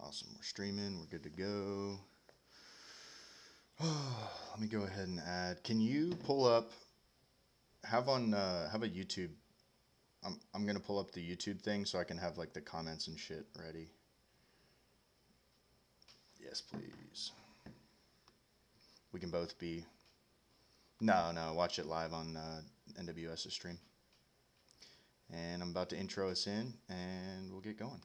Awesome. We're streaming. We're good to go. Let me go ahead and add. Can you pull up? Have a YouTube. I'm gonna pull up the YouTube thing so I can have like the comments and shit ready. Yes, please. We can both be. No. Watch it live on NWS's stream. And I'm about to intro us in, and we'll get going.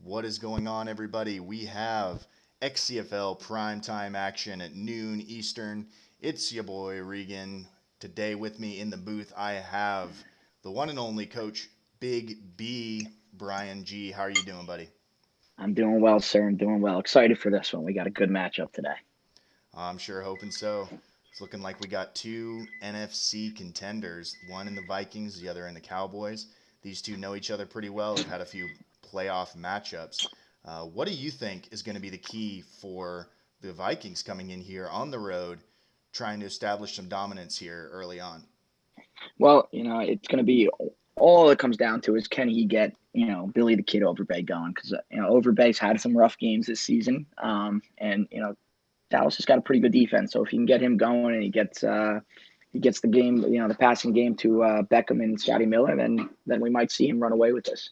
What is going on, everybody? We have XCFL primetime action at noon Eastern. It's your boy Regan. Today with me in the booth, I have the one and only Coach Big B, Brian G. How are you doing, buddy? I'm doing well, sir. I'm doing well. Excited for this one. We got a good matchup today. I'm sure hoping so. It's looking like we got two NFC contenders, one in the Vikings, the other in the Cowboys. These two know each other pretty well. They've had a few playoff matchups. What do you think is going to be the key for the Vikings coming in here on the road, trying to establish some dominance here early on? Well, it's going to be all it comes down to is can he get, Billy the Kid Overbay going? Because, Overbay's had some rough games this season. And, Dallas has got a pretty good defense. So if you can get him going and he gets the game, the passing game to Beckham and Scotty Miller, then we might see him run away with this.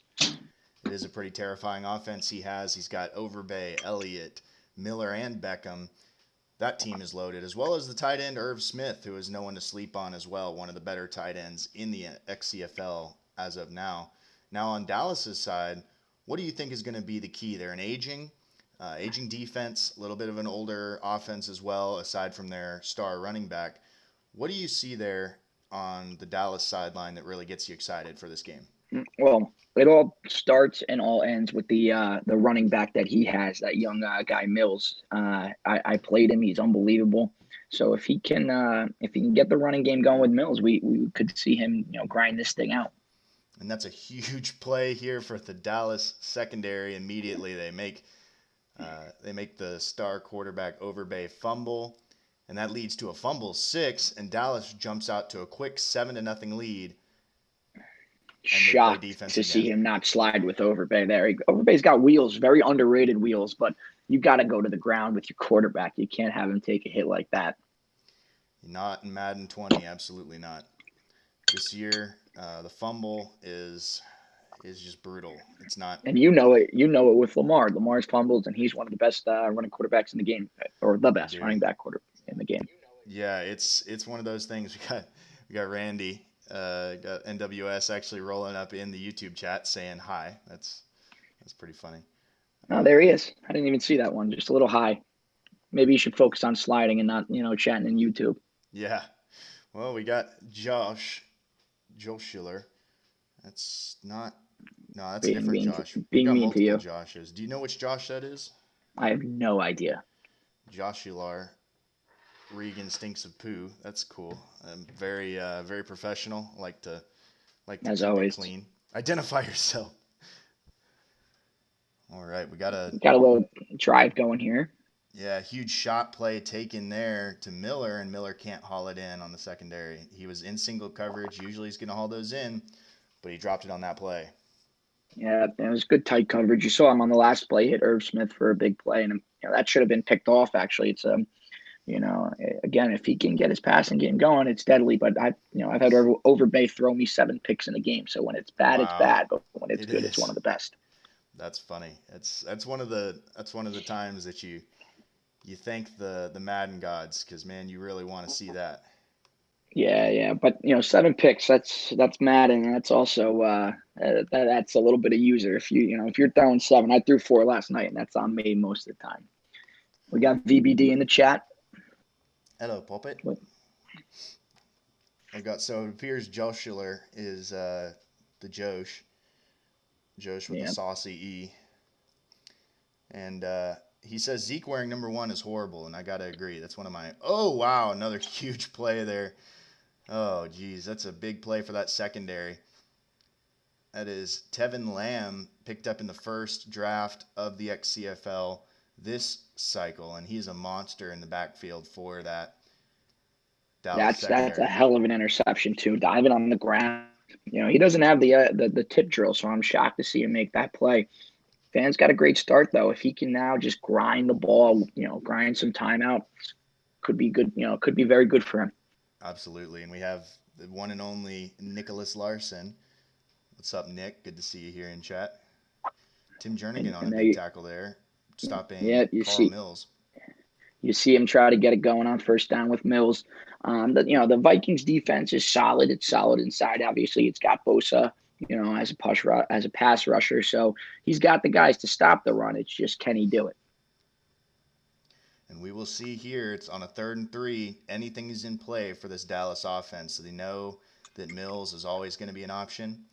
It is a pretty terrifying offense he has. He's got Overbay, Elliott, Miller, and Beckham. That team is loaded, as well as the tight end Irv Smith, who is no one to sleep on as well, one of the better tight ends in the XCFL as of now. Now on Dallas's side, what do you think is going to be the key? They're an aging defense, a little bit of an older offense as well, aside from their star running back. What do you see there on the Dallas sideline that really gets you excited for this game? Well, it all starts and all ends with the running back that he has, that young guy Mills. I played him; he's unbelievable. So if he can get the running game going with Mills, we could see him grind this thing out. And that's a huge play here for the Dallas secondary. Immediately, they make the star quarterback Overbay fumble, and that leads to a fumble 6, and Dallas jumps out to a quick 7-0 lead, and they play Shocked defense to see again. him not slide with Overbay there. Overbay's got wheels, very underrated wheels, but you got to go to the ground with your quarterback. You can't have him take a hit like that. Not in Madden 20, absolutely not. This year, the fumble is just brutal. It's not. And you know it with Lamar. Lamar's fumbles, and he's one of the best running quarterbacks in the game, or the I best do. running back quarter in the game. Yeah, it's one of those things. We got Randy, got NWS actually rolling up in the YouTube chat saying hi. That's pretty funny. Oh, there he is. I didn't even see that one. Just a little high. Maybe you should focus on sliding and not, chatting in YouTube. Yeah. Well, we got Joel Schiller. That's not. No, that's a Being different mean to, Josh. We being got mean to multiple you. Joshes. Do you know which Josh that is? I have no idea. Josh Ular. Regan stinks of poo. That's cool. Very professional. Like to As keep it always, clean. Identify yourself. All right, we got a got a little drive going here. huge shot play taken there to Miller, and Miller can't haul it in on the secondary. He was in single coverage. Usually he's going to haul those in, but he dropped it on that play. Yeah, it was good tight coverage. You saw him on the last play, hit Irv Smith for a big play, and that should have been picked off. Actually, it's again, if he can get his passing game going, it's deadly. But I've had Overbay throw me 7 picks in a game. So when it's bad, it's Wow, bad. But when it's it good, it's one of is. the best. That's funny. That's one of the times that you thank the Madden gods because man, you really want to see that. Yeah, yeah, but 7 picks. That's Madden, and that's also that's a little bit of user. If you're throwing seven, I threw four last night, and that's on me most of the time. We got VBD in the chat. Hello, Pulpit. What- I've got so it appears Joshua is the Josh with the Yeah, saucy E, and he says Zeke wearing number 1 is horrible, and I gotta agree. That's one of my. Oh wow, another huge play there. Oh geez, that's a big play for that secondary. That is Tevin Lamb picked up in the first draft of the XCFL this cycle, and he's a monster in the backfield for that Dallas that's a secondary. hell of an interception too. Diving on the ground, He doesn't have the tip drill, so I'm shocked to see him make that play. Van's got a great start though. If he can now just grind the ball, grind some time out, could be good. Could be very good for him. Absolutely. And we have the one and only Nicholas Larson. What's up, Nick? Good to see you here in chat. Tim And Jernigan on a and there big you, tackle there, stopping yeah, Carl Mills. you see him try to get it going on first down with Mills. The Vikings defense is solid. It's solid inside. Obviously, it's got Bosa, as a pass rusher. So he's got the guys to stop the run. It's just, can he do it? And we will see here, it's on a 3rd and 3. Anything is in play for this Dallas offense. So they know that Mills is always going to be an option.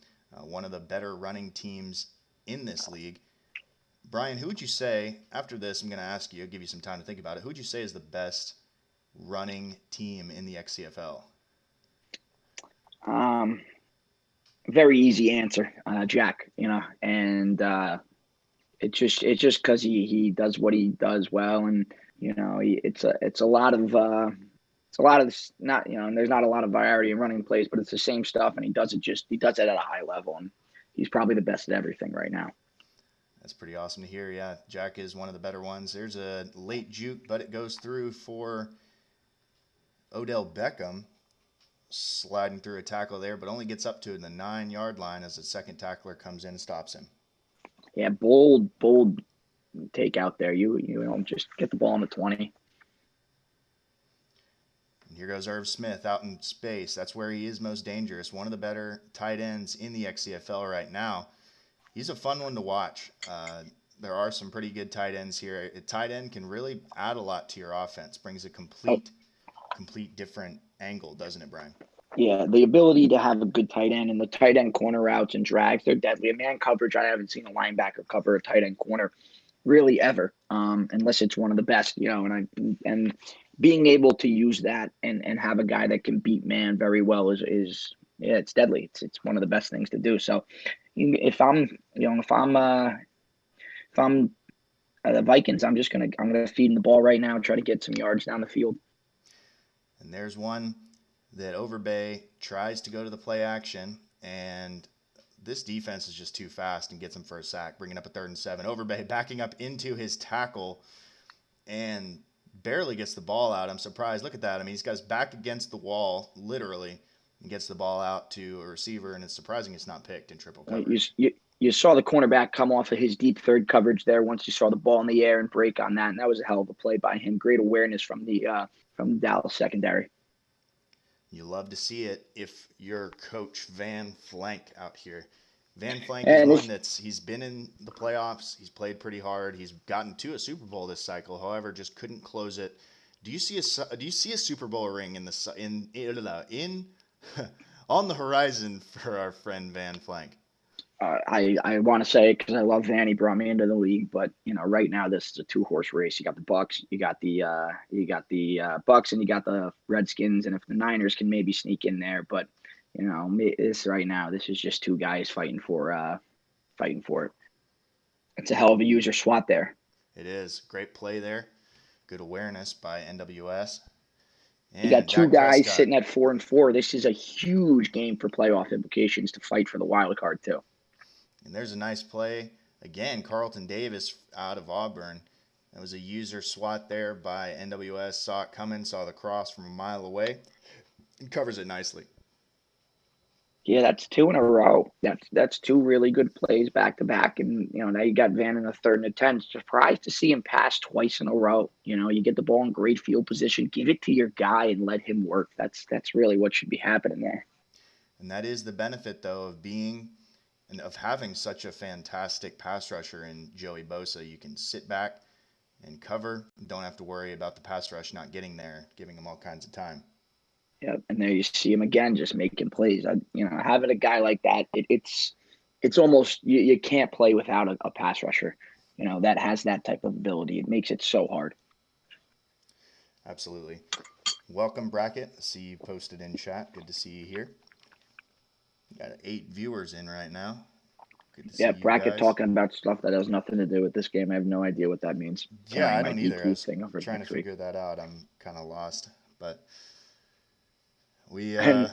One of the better running teams in this league. Brian, who would you say, after this, I'm going to ask you, I'll give you some time to think about it. Who would you say is the best running team in the XCFL? Um, Very easy answer, Jack. And it's just because he does what he does well, and it's a lot of this, not there's not a lot of variety in running plays, but it's the same stuff, and he does it at a high level, and he's probably the best at everything right now. That's pretty awesome to hear. Yeah, Jack is one of the better ones. There's a late juke, but it goes through for Odell Beckham, sliding through a tackle there, but only gets up to the 9-yard line as the second tackler comes in and stops him. Yeah, bold take out there. You don't just get the ball in the 20. And here goes Irv Smith out in space. That's where he is most dangerous. One of the better tight ends in the XCFL right now. He's a fun one to watch. There are some pretty good tight ends here. A tight end can really add a lot to your offense. Brings a Oh, complete different angle, doesn't it, Brian? yeah, the ability to have a good tight end and the tight end corner routes and drags, they're deadly. A man coverage, I haven't seen a linebacker cover a tight end corner really ever, unless it's one of the best, and being able to use that and have a guy that can beat man very well is yeah, it's deadly. It's one of the best things to do. So if I'm if I'm the Vikings, I'm gonna feed him the ball right now, try to get some yards down the field. And there's one that Overbay tries to go to the play action, and this defense is just too fast and gets him for a sack, bringing up a 3rd and 7. Overbay backing up into his tackle and barely gets the ball out. I'm surprised. Look at that. I mean, he's got his back against the wall, literally, and gets the ball out to a receiver, and it's surprising it's not picked in triple Uh, you, coverage. you you saw the cornerback come off of his deep third coverage there once you saw the ball in the air and break on that, and that was a hell of a play by him. Great awareness from the Dallas secondary. You love to see it if you're Coach Van Flank out here. Van Flank is And one this he's been in the playoffs. He's played pretty hard. He's gotten to a Super Bowl this cycle. However, just couldn't close it. Do you see a Super Bowl ring in on the horizon for our friend Van Flank? I want to say because I love Van, he brought me into the league, but right now this is a two-horse race. You got the Bucks, you got the Bucks, and you got the Redskins, and if the Niners can maybe sneak in there, but this right now, this is just two guys fighting for it. It's a hell of a user swat there. It is great play there. Good awareness by NWS You got and two Dak guys Prescott. sitting at 4-4. This is a huge game for playoff implications to fight for the wild card too. And there's a nice play. Again, Carlton Davis out of Auburn. That was a user swat there by NWS. Saw it coming, saw the cross from a mile away, and covers it nicely. Yeah, that's two in a row. That's two really good plays back to back, and now you got Van in the 3rd and 10. Surprised to see him pass twice in a row. You get the ball in great field position, give it to your guy, and let him work. That's really what should be happening there. And that is the benefit, though, of being and of having such a fantastic pass rusher in Joey Bosa. You can sit back and cover. Don't have to worry about the pass rush not getting there, giving him all kinds of time. Yeah, and there you see him again, just making plays. Having a guy like that, it's almost you can't play without a pass rusher. That has that type of ability. It makes it so hard. Absolutely. Welcome, Bracket. I see you posted in chat. Good to see you here. Got 8 viewers in right now. Good to see Yeah, you bracket guys. talking about stuff that has nothing to do with this game. I have no idea what that means. Yeah, Carrying I my don't either. I DQ was thing over trying to next week. figure that out. I'm kind of lost. But we And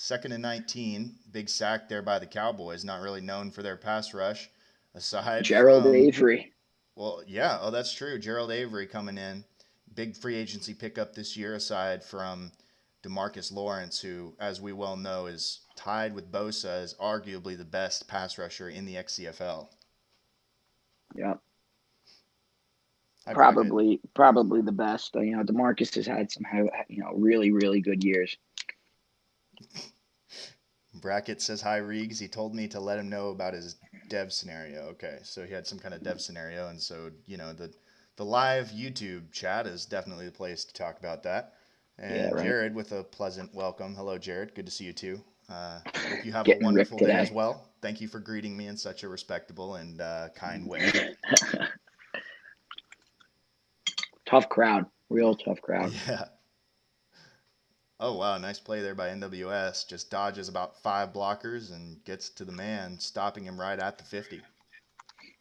Second and 19, big sack there by the Cowboys. Not really known for their pass rush, aside Gerald from Avery. well, yeah, oh that's true. Gerald Avery coming in, big free agency pickup this year. Aside from Demarcus Lawrence, who, as we well know, is tied with Bosa as arguably the best pass rusher in the XCFL. Yeah, Hi, Brackett. probably the best. Demarcus has had some really really good years. Brackett says hi, Reegs. He told me to let him know about his dev scenario. Okay, so he had some kind of dev scenario, and so the live YouTube chat is definitely the place to talk about that. Yeah, And right. Jared with a pleasant welcome. Hello, Jared. Good to see you too. Hope you have a Getting ripped wonderful day as today. well. Thank you for greeting me in such a respectable and kind way. Tough crowd, real tough crowd. Yeah. Oh wow, nice play there by NWS. Just dodges about 5 blockers and gets to the man, stopping him right at the 50.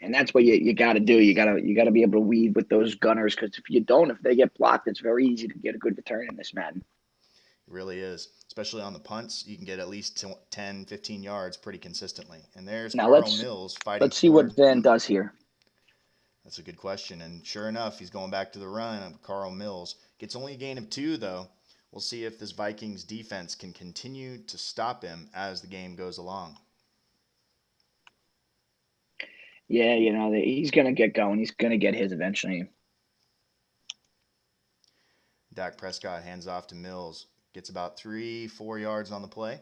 And that's what you got to do. You got to be able to weave with those gunners because if you don't, if they get blocked, it's very easy to get a good return in this Madden. It really is. Especially on the punts, you can get at least 10, 15 yards pretty consistently. And there's Now Carl Mills fighting let's see for. what Van does here. That's a good question. And sure enough, he's going back to the run. Carl Mills gets only a gain of 2, though. We'll see if this Vikings defense can continue to stop him as the game goes along. Yeah, he's gonna get going. He's gonna get his eventually. Dak Prescott hands off to Mills, gets about 3, 4 yards on the play,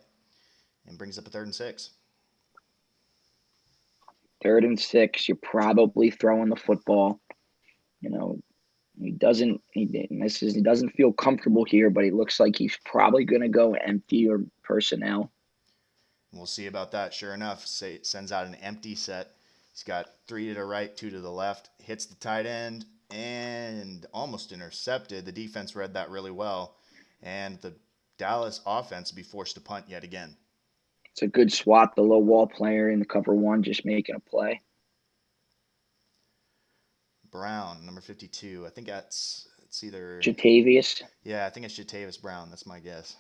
and brings up a 3rd and 6. 3rd and 6. You're probably throwing the football. You know, he doesn't. He doesn't feel comfortable here, but he looks like he's probably gonna go empty or personnel. We'll see about that. Sure enough, sends out an empty set. He's got 3 to the right, 2 to the left, hits the tight end, and almost intercepted. The defense read that really well, and the Dallas offense will be forced to punt yet again. It's a good swat. The low wall player in the cover one just making a play. Brown, number 52. I think it's either, Jatavius. yeah, I think it's Jatavis Brown. That's my guess.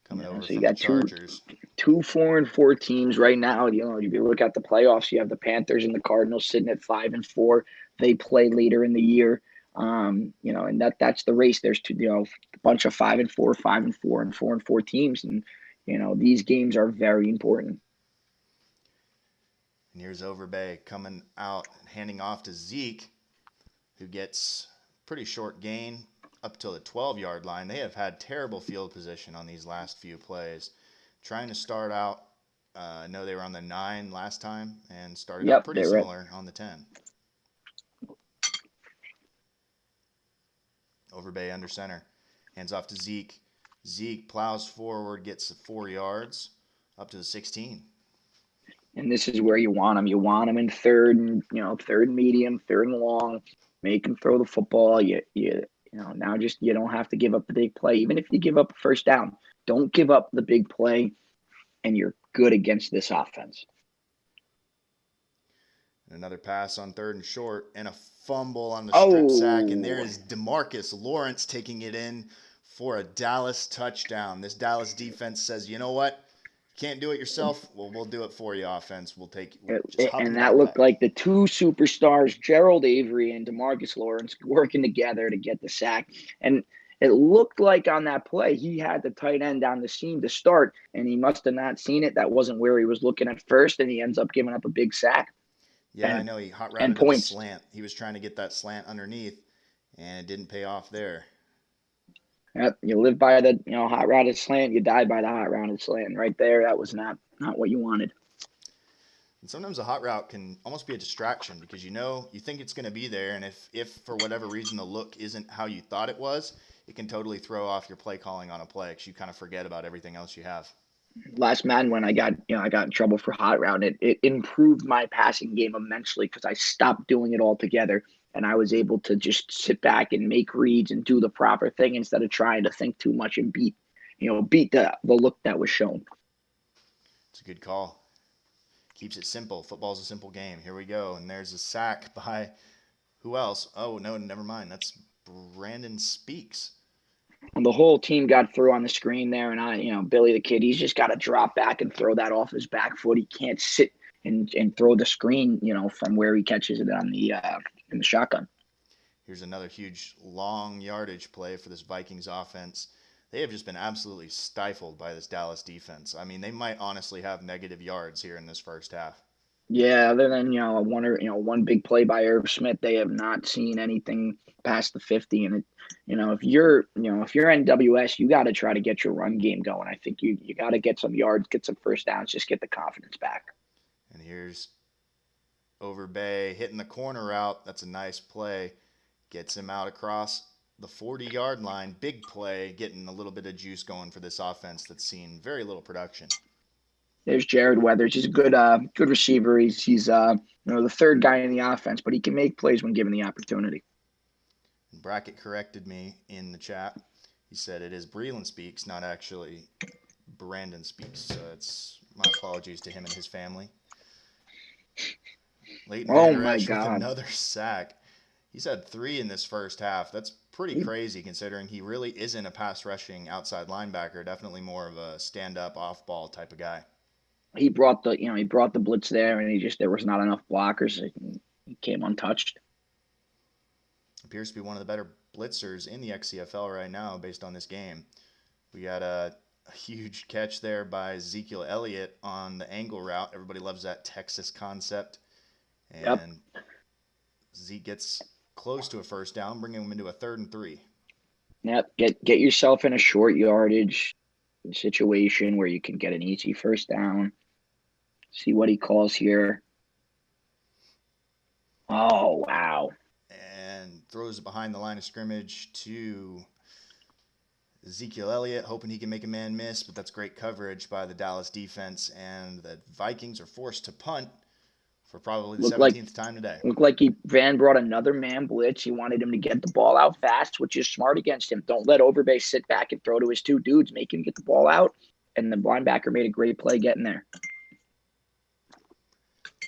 Coming over So you from the got Chargers. two 4-4 teams right now. If you look at the playoffs, you have the Panthers and the Cardinals sitting at 5-4. They play later in the year. And that's the race. There's a bunch of 5-4, 5-4, and 4-4 teams, and these games are very important. And here's Overbay coming out, handing off to Zeke, who gets pretty short gain up to the 12-yard line. They have had terrible field position on these last few plays. Trying to start out, I know they were on the 9 last time and started out Yep, pretty they're right. similar on the 10. Overbay under center. Hands off to Zeke. Zeke plows forward, gets 4 yards up to the 16. And this is where you want them. You want them in third and third and medium, third and long. Make them throw the football. Now just you don't have to give up the big play. Even if you give up a first down, don't give up the big play, and you're good against this offense. And another pass on 3rd and short, and a fumble on the strip sack. And there Oh, is Demarcus Lawrence taking it in for a Dallas touchdown. This Dallas defense says, you know what? Can't do it yourself. Well, we'll do it for you, offense. We'll just hop in and the that looked backpack. like the two superstars, Gerald Avery and Demarcus Lawrence, working together to get the sack. And it looked like on that play, he had the tight end down the seam to start, and he must have not seen it. That wasn't where he was looking at first, and he ends up giving up a big sack Yeah, I and know he hot and routed to the points. slant. He was trying to get that slant underneath, and it didn't pay off there. Yep, you live by the hot routed slant, you die by the hot routed slant. Right there, that was not what you wanted. And sometimes a hot route can almost be a distraction because you think it's going to be there, and if for whatever reason the look isn't how you thought it was, it can totally throw off your play calling on a play because you kind of forget about everything else you have. Last Madden when I got in trouble for hot route, it improved my passing game immensely because I stopped doing it altogether and I was able to just sit back and make reads and do the proper thing instead of trying to think too much and beat the look that was shown. It's a good call. Keeps it simple. Football's a simple game. Here we go, and there's a sack by who else? Oh no, never mind. That's Brandon Speaks. And the whole team got through on the screen there, and Billy the Kid, he's just got to drop back and throw that off his back foot. He can't sit and throw the screen, from where he catches it on the in the shotgun. Here's another huge long yardage play for this Vikings offense. They have just been absolutely stifled by this Dallas defense. I mean, they might honestly have negative yards here in this first half. Yeah, other than one big play by Irv Smith, they have not seen anything past the 50. And if you're NWS, you got to try to get your run game going. I think you got to get some yards, get some first downs, just get the confidence back. And here's Overbay hitting the corner route. That's a nice play. Gets him out across the 40-yard line. Big play, getting a little bit of juice going for this offense that's seen very little production. There's Jared Weathers. He's a good receiver. He's the third guy in the offense, but he can make plays when given the opportunity. Brackett corrected me in the chat. He said it is Breland Speaks, not actually Brandon Speaks. So it's my apologies to him and his family. Leighton Vander Esch with another sack. He's had 3 in this first half. That's pretty crazy considering he really isn't a pass rushing outside linebacker. Definitely more of a stand up off ball type of guy. He brought the blitz there, and there was not enough blockers. He came untouched. Appears to be one of the better blitzers in the XCFL right now based on this game. We got a huge catch there by Ezekiel Elliott on the angle route. Everybody loves that Texas concept. And Zeke gets close to a first down, bringing him into a 3rd and 3. Yep. Get yourself in a short yardage situation where you can get an easy first down. See what he calls here. Oh, wow. And throws it behind the line of scrimmage to Ezekiel Elliott, hoping he can make a man miss, but that's great coverage by the Dallas defense, and the Vikings are forced to punt for probably the 17th time today. Looked like Van brought another man blitz. He wanted him to get the ball out fast, which is smart against him. Don't let Overbay sit back and throw to his 2 dudes. Make him get the ball out, and the linebacker made a great play getting there.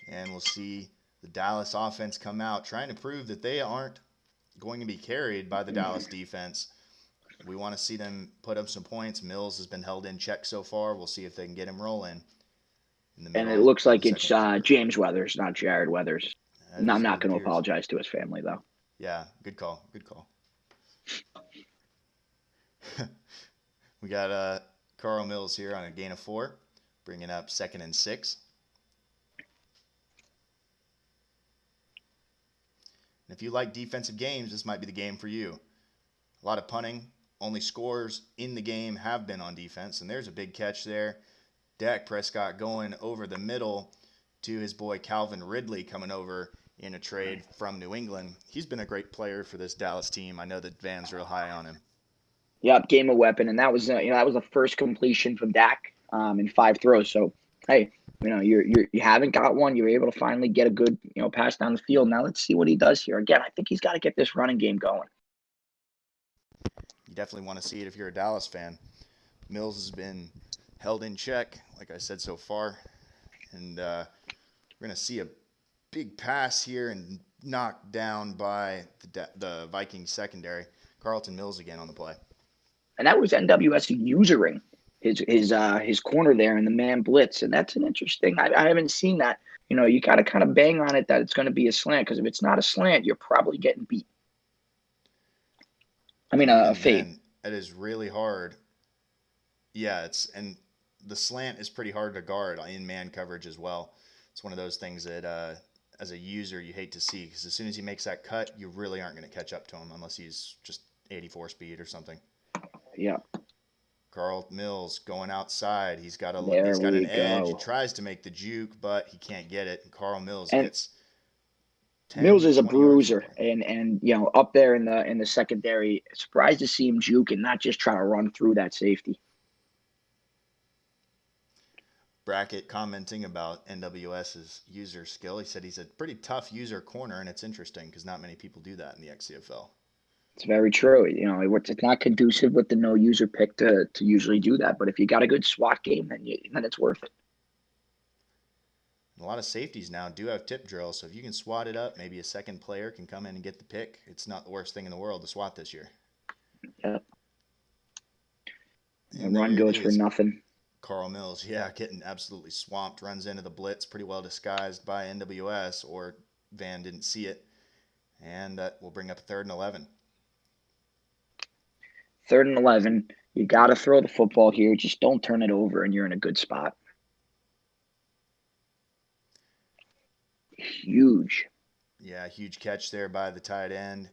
And we'll see the Dallas offense come out, trying to prove that they aren't going to be carried by the Dallas defense. We want to see them put up some points. Mills has been held in check so far. We'll see if they can get him rolling. And it looks like it's James Weathers, not Jared Weathers. I'm not going to apologize to his family, though. Yeah, good call. Good call. We got Carl Mills here on a gain of 4, bringing up 2nd and 6. And if you like defensive games, this might be the game for you. A lot of punting. Only scores in the game have been on defense. And there's a big catch there. Dak Prescott going over the middle to his boy Calvin Ridley coming over in a trade from New England. He's been a great player for this Dallas team. I know that Van's real high on him. Yep, game of weapon, and that was the first completion from Dak in 5 throws. So hey, you haven't got one. You're able to finally get a good pass down the field. Now let's see what he does here. Again, I think he's got to get this running game going. You definitely want to see it if you're a Dallas fan. Mills has been held in check, like I said so far. And we're going to see a big pass here and knocked down by the Vikings secondary. Carlton Mills again on the play. And that was NWS usering his corner there in the man blitz. And that's an interesting, I haven't seen that. You got to kind of bang on it that it's going to be a slant, because if it's not a slant, you're probably getting beat. I mean, a fade. It is really hard. Yeah, and the slant is pretty hard to guard in man coverage as well. It's one of those things that as a user you hate to see, because as soon as he makes that cut, you really aren't going to catch up to him unless he's just 84 speed or something. Yeah. Carl Mills going outside. He's got an edge. He tries to make the juke, but he can't get it. And Carl Mills gets 10, Mills is a bruiser, and up there in the secondary. Surprised to see him juke and not just try to run through that safety. Brackett commenting about NWS's user skill. He said he's a pretty tough user corner, and it's interesting because not many people do that in the XCFL. It's very true. It's not conducive with the no user pick to usually do that. But if you got a good SWAT game, then it's worth it. A lot of safeties now do have tip drills, so if you can swat it up, maybe a second player can come in and get the pick. It's not the worst thing in the world to swat this year. Yeah. The And there run it goes for is. nothing. Carl Mills, yeah, getting absolutely swamped, runs into the blitz, pretty well disguised by NWS, or Van didn't see it. And that will bring up a 3rd and 11. 3rd and 11. You got to throw the football here. Just don't turn it over, and you're in a good spot. Huge. Yeah, huge catch there by the tight end.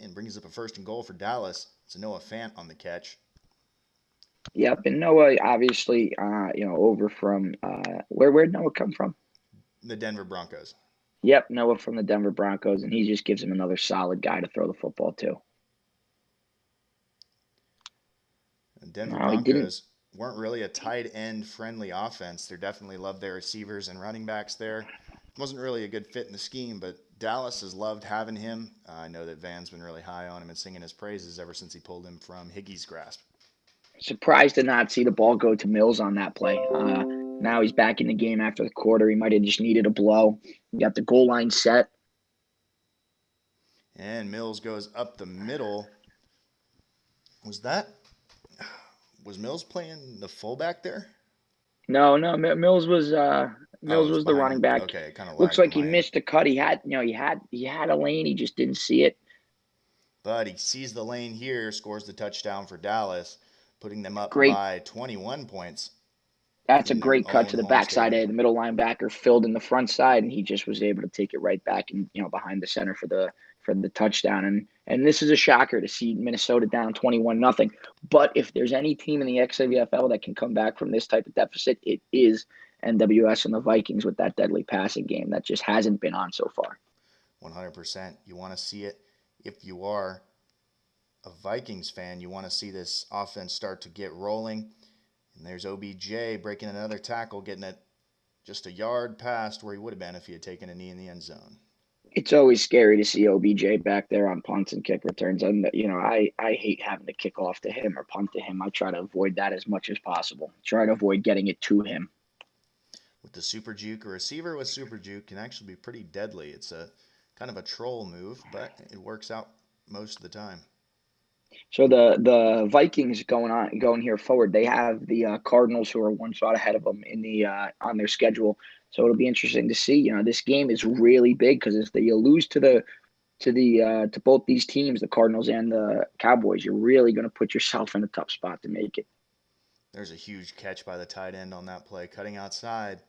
And brings up a 1st and goal for Dallas. It's a Noah Fant on the catch. Yep, and Noah obviously, over from where'd Noah come from? The Denver Broncos. Yep, Noah from the Denver Broncos, and he just gives him another solid guy to throw the football to. The Denver No, he didn't. Broncos weren't really a tight end friendly offense. They definitely loved their receivers and running backs there. Wasn't really a good fit in the scheme, but Dallas has loved having him. I know that Van's been really high on him and singing his praises ever since he pulled him from Higgie's grasp. Surprised to not see the ball go to Mills on that play. Now he's back in the game after the quarter. He might have just needed a blow. He got the goal line set. And Mills goes up the middle. Was that was Mills playing the fullback there? No, Mills was Oh, it Mills was was the behind running him. back. Okay, it kind of Looks lagged like from he my end. missed a cut. He had a lane. He just didn't see it. But he sees the lane here, scores the touchdown for Dallas, putting them up Great. by 21 points That's a in their great cut own to the home backside stadium. of the middle linebacker, filled in the front side, and he just was able to take it right back and behind the center for the touchdown. And this is a shocker to see Minnesota down 21-0. But if there's any team in the XCFL that can come back from this type of deficit, it is NWS and the Vikings with that deadly passing game that just hasn't been on so far. 100%. You want to see it. If you are a Vikings fan, you want to see this offense start to get rolling. And there's OBJ breaking another tackle, getting it just a yard past where he would have been if he had taken a knee in the end zone. It's always scary to see OBJ back there on punts and kick returns. And, I hate having to kick off to him or punt to him. I try to avoid that as much as possible. Try to avoid getting it to him. With the super juke, a receiver with super juke can actually be pretty deadly. It's a kind of a troll move, but it works out most of the time. So the Vikings going here forward, they have the Cardinals, who are one spot ahead of them in the on their schedule. So it'll be interesting to see. This game is really big because if you lose to both these teams, the Cardinals and the Cowboys, you're really going to put yourself in a tough spot to make it. There's a huge catch by the tight end on that play, cutting outside.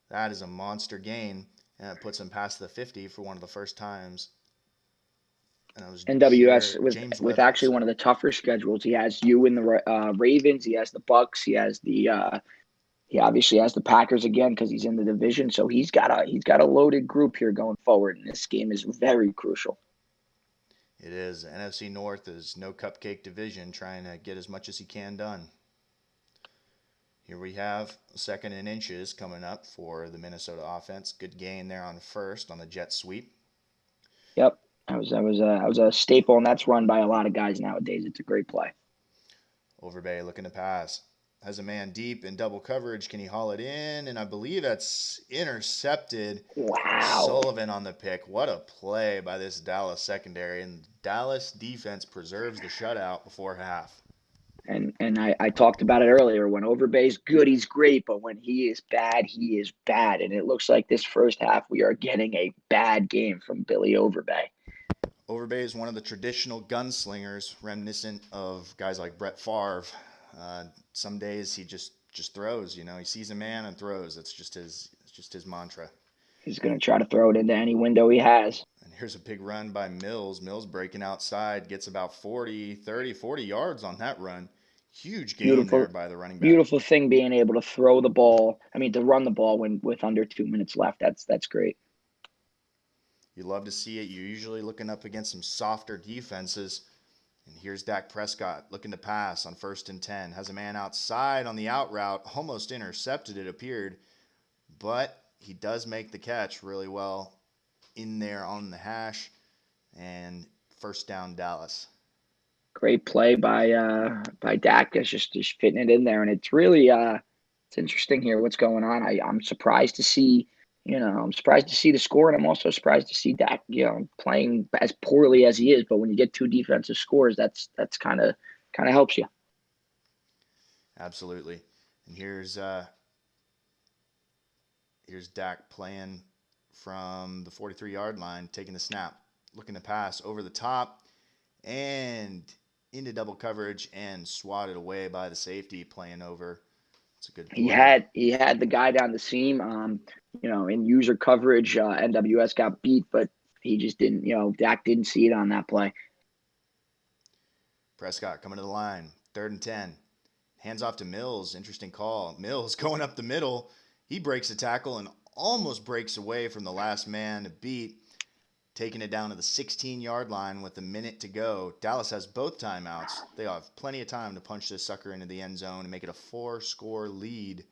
That is a monster gain, and it puts him past the 50 for one of the first times. And it was NWS James with actually Weathers. one of the tougher schedules. He has you in the Ravens. He has the Bucks. He obviously has the Packers again because he's in the division. So he's got a loaded group here going forward, and this game is very crucial. It is. NFC North is no cupcake division, trying to get as much as he can done. Here we have 2nd and inches coming up for the Minnesota offense. Good gain there on first on the jet sweep. Yep, that was a staple, and that's run by a lot of guys nowadays. It's a great play. Overbay looking to pass. Has a man deep in double coverage. Can he haul it in? And I believe that's intercepted. Wow. Sullivan on the pick. What a play by this Dallas secondary. And Dallas defense preserves the shutout before half. And I talked about it earlier. When Overbay's good, he's great, but when he is bad, he is bad. And it looks like this first half we are getting a bad game from Billy Overbay. Overbay is one of the traditional gunslingers, reminiscent of guys like Brett Favre. Some days he just throws. He sees a man and throws. It's just his mantra. He's going to try to throw it into any window he has. And here's a big run by Mills. Mills breaking outside, gets about 40 yards on that run. Huge gain there Beautiful, by the running back. beautiful thing being able to throw the ball. I mean, to run the ball when with under 2 minutes left. That's great. You love to see it. You're usually looking up against some softer defenses. And here's Dak Prescott looking to pass on 1st and 10. Has a man outside on the out route. Almost intercepted, it appeared. But he does make the catch really well in there on the hash. And first down, Dallas. Great play by Dak. That's just fitting it in there, and it's really it's interesting here what's going on. I'm surprised to see I'm surprised to see the score, and I'm also surprised to see Dak, playing as poorly as he is. But when you get two defensive scores, that's kind of helps you. Absolutely. And here's Dak playing from the 43-yard line, taking the snap, looking to pass over the top and into double coverage and swatted away by the safety playing over. It's a good He play. had the guy down the seam. In user coverage, NWS got beat, but he just didn't. Dak didn't see it on that play. Prescott coming to the line, 3rd and 10. Hands off to Mills. Interesting call. Mills going up the middle. He breaks a tackle and almost breaks away from the last man to beat, taking it down to the 16-yard line with a minute to go. Dallas has both timeouts. They have plenty of time to punch this sucker into the end zone and make it a 4-score lead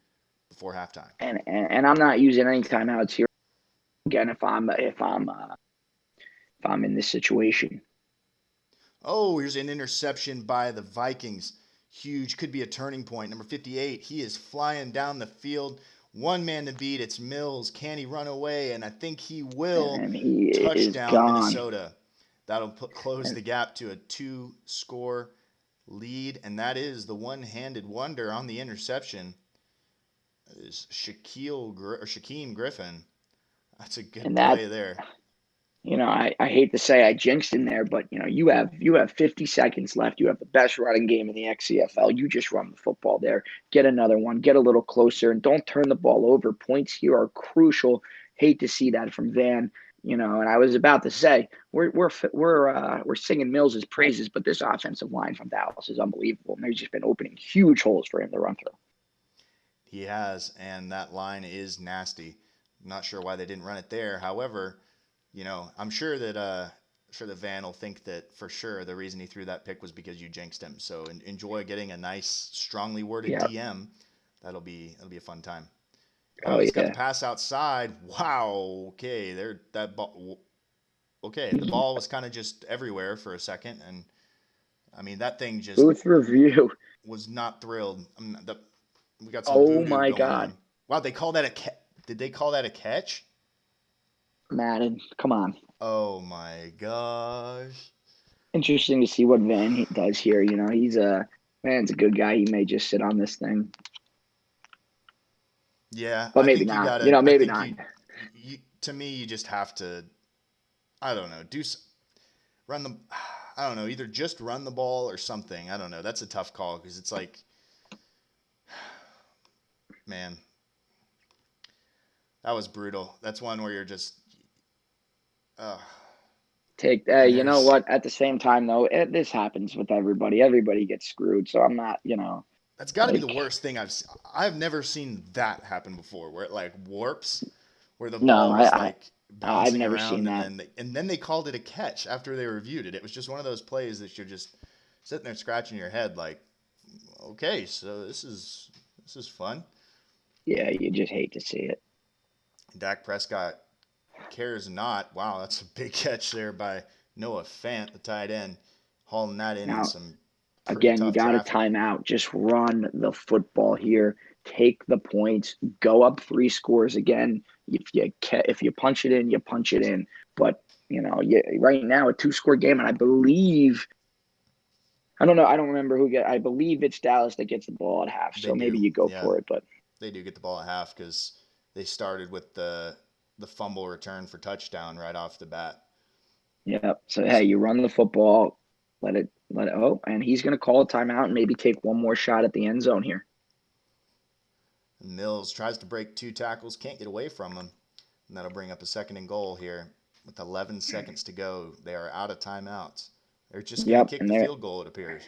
before halftime. And I'm not using any timeouts here. Again, if I'm in this situation. Oh, here's an interception by the Vikings. Huge, could be a turning point. Number 58, he is flying down the field. One man to beat. It's Mills. Can he run away? And I think he will. And he is Touchdown, gone. Minnesota. That'll close the gap to a 2-score lead. And that is the one-handed wonder on the interception. That is Shaquem Griffin. That's a good play there. I hate to say I jinxed in there, but you have 50 seconds left. You have the best running game in the XCFL. You just run the football there. Get another one. Get a little closer, and don't turn the ball over. Points here are crucial. Hate to see that from Van. And I was about to say we're singing Mills' praises, but this offensive line from Dallas is unbelievable. And they've just been opening huge holes for him to run through. He has, and that line is nasty. I'm not sure why they didn't run it there. However, I'm sure that Van will think that for sure the reason he threw that pick was because you jinxed him. So enjoy getting a nice, strongly worded DM. That'll be a fun time. Oh, he's got the pass outside. Wow. Okay, the ball was kind of just everywhere for a second, and I mean that thing just booth review was not thrilled. We got some Oh voodoo my going God. on. Wow, they call that a did they call that a catch? Madden, come on. Oh my gosh. Interesting to see what Van does here. Van's a good guy. He may just sit on this thing. Yeah, but I maybe think not. you gotta. Maybe not. To me, you just have to. I don't know. Run the. I don't know. Either just run the ball or something. I don't know. That's a tough call because it's like, man, that was brutal. That's one where you're just. You know what? At the same time, though, this happens with everybody. Everybody gets screwed. So I'm not. That's got to be the worst thing I've seen. I've never seen that happen before, where it like warps, where the ball was like bouncing I've never around, seen and then they called it a catch after they reviewed it. It was just one of those plays that you're just sitting there scratching your head, like, okay, so this is fun. Yeah, you just hate to see it. Dak Prescott cares not. Wow, that's a big catch there by Noah Fant, the tight end, hauling that in some. Again, you got to time out. Just run the football here. Take the points. Go up 3 scores again. If you punch it in, you punch it in. But right now a 2-score game, and I believe. I don't know. I don't remember I believe it's Dallas that gets the ball at half. So maybe you go for it. But they do get the ball at half because they started with the fumble return for touchdown right off the bat. Yeah. So hey, you run the football. Let it. And he's going to call a timeout and maybe take one more shot at the end zone here. Mills tries to break 2 tackles, can't get away from him. And that'll bring up a 2nd and goal here with 11 seconds to go. They are out of timeouts. They're just going to kick the field goal, it appears.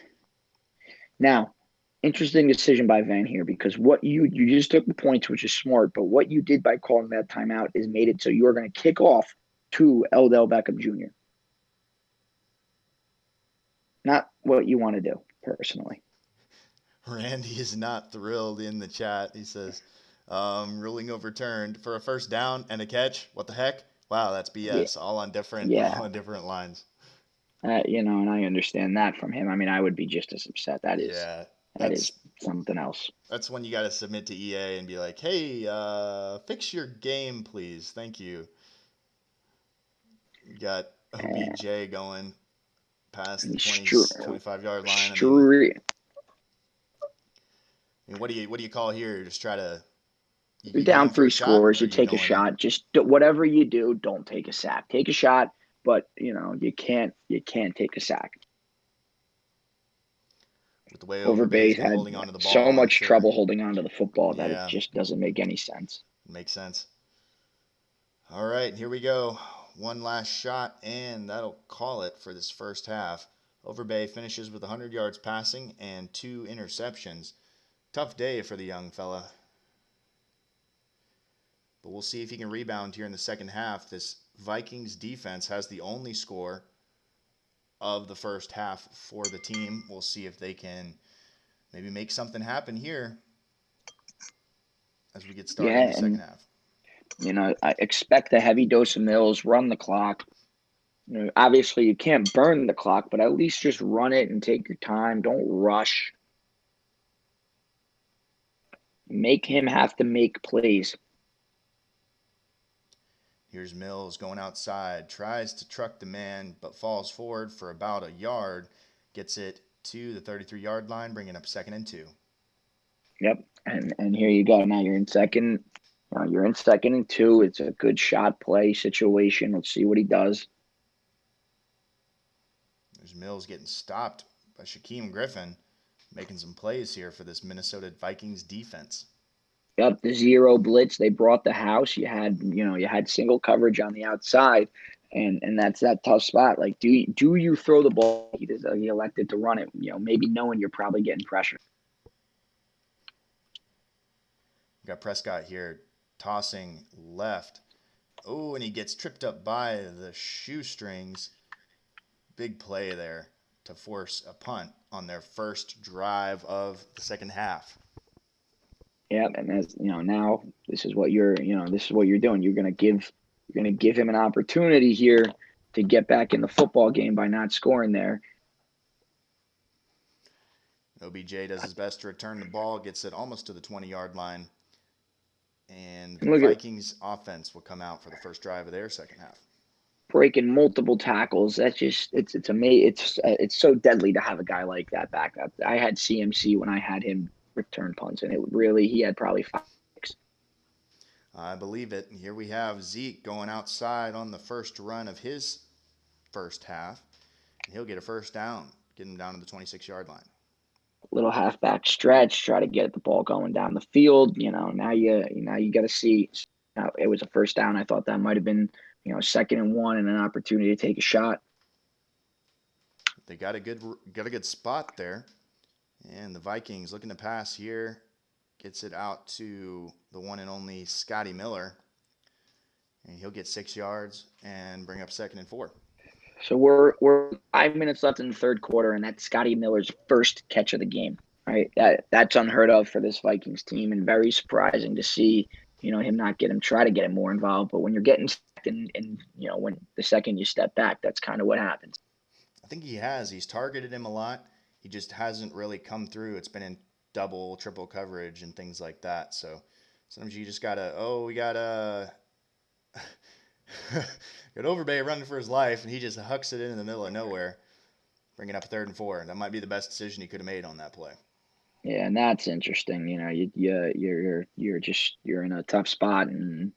Now, interesting decision by Van here because what you just took the points, which is smart, but what you did by calling that timeout is made it so you're going to kick off to Odell Beckham Jr. Not what you want to do, personally. Randy is not thrilled in the chat. He says, ruling overturned for a first down and a catch. What the heck? Wow, that's BS. Yeah. All on different lines. And I understand that from him. I mean, I would be just as upset. That is something else. That's when you got to submit to EA and be like, hey, fix your game, please. Thank you. You got And OBJ going past the 20, str- 25-yard line. str- What do you call here? Just try to you're you down going for a three shot, scores, or are you you take a going shot. Just whatever you do, don't take a sack. Take a shot, but you can't take a sack. with the way Overbay's Overbay's been had holding onto the so ball? I'm much sure. trouble holding on to the football that it Yeah, just doesn't make any sense. makes sense. All right, here we go. One last shot, and that'll call it for this first half. Overbay finishes with 100 yards passing and 2 interceptions. Tough day for the young fella. But we'll see if he can rebound here in the second half. This Vikings defense has the only score of the first half for the team. We'll see if they can maybe make something happen here as we get started in Yeah, the second and half. I expect a heavy dose of Mills, run the clock. Obviously, you can't burn the clock, but at least just run it and take your time. Don't rush. Make him have to make plays. Here's Mills going outside, tries to truck the man, but falls forward for about a yard. Gets it to the 33-yard line, bringing up 2nd and 2. Yep, and here you go. Now you're in second. You're in 2nd and 2. It's a good shot play situation. Let's see what he does. There's Mills getting stopped by Shaquem Griffin, making some plays here for this Minnesota Vikings defense. Yep, the zero blitz. They brought the house. You had single coverage on the outside, and that's that tough spot. Like, do you throw the ball? He elected to run it. Maybe knowing you're probably getting pressure. Got Prescott here tossing left. Oh, and he gets tripped up by the shoestrings. Big play there to force a punt on their first drive of the second half. Yeah, and as now this is what you're doing. You're gonna give him an opportunity here to get back in the football game by not scoring there. OBJ does his best to return the ball, gets it almost to the 20-yard line, and And look at Vikings offense will come out for the first drive of their second half. breaking multiple tackles. That's just it's amazing. It's so deadly to have a guy like that back up. I had CMC when I had him return punts, and he had probably 5. I believe it. And here we have Zeke going outside on the first run of his first half, and he'll get a first down, get him down to the 26-yard line. Little halfback stretch, try to get the ball going down the field. Now you got to see. It was a first down. I thought that might have been 2nd and 1 and an opportunity to take a shot. They got a good spot there, and the Vikings looking to pass here, gets it out to the one and only Scotty Miller, and he'll get 6 yards and bring up 2nd and 4. So we're 5 minutes left in the third quarter, and that's Scotty Miller's first catch of the game. Right, that's unheard of for this Vikings team, and very surprising to see. Him not try to get him more involved. But when you're getting second, and when the second you step back, that's kind of what happens. I think he has. He's targeted him a lot. He just hasn't really come through. It's been in double, triple coverage and things like that. So sometimes you just gotta. Oh, we gotta. Got Overbay running for his life, and he just hucks it in the middle of nowhere, bringing up 3rd and 4. That might be the best decision he could have made on that play. Yeah, and that's interesting. You're in a tough spot, and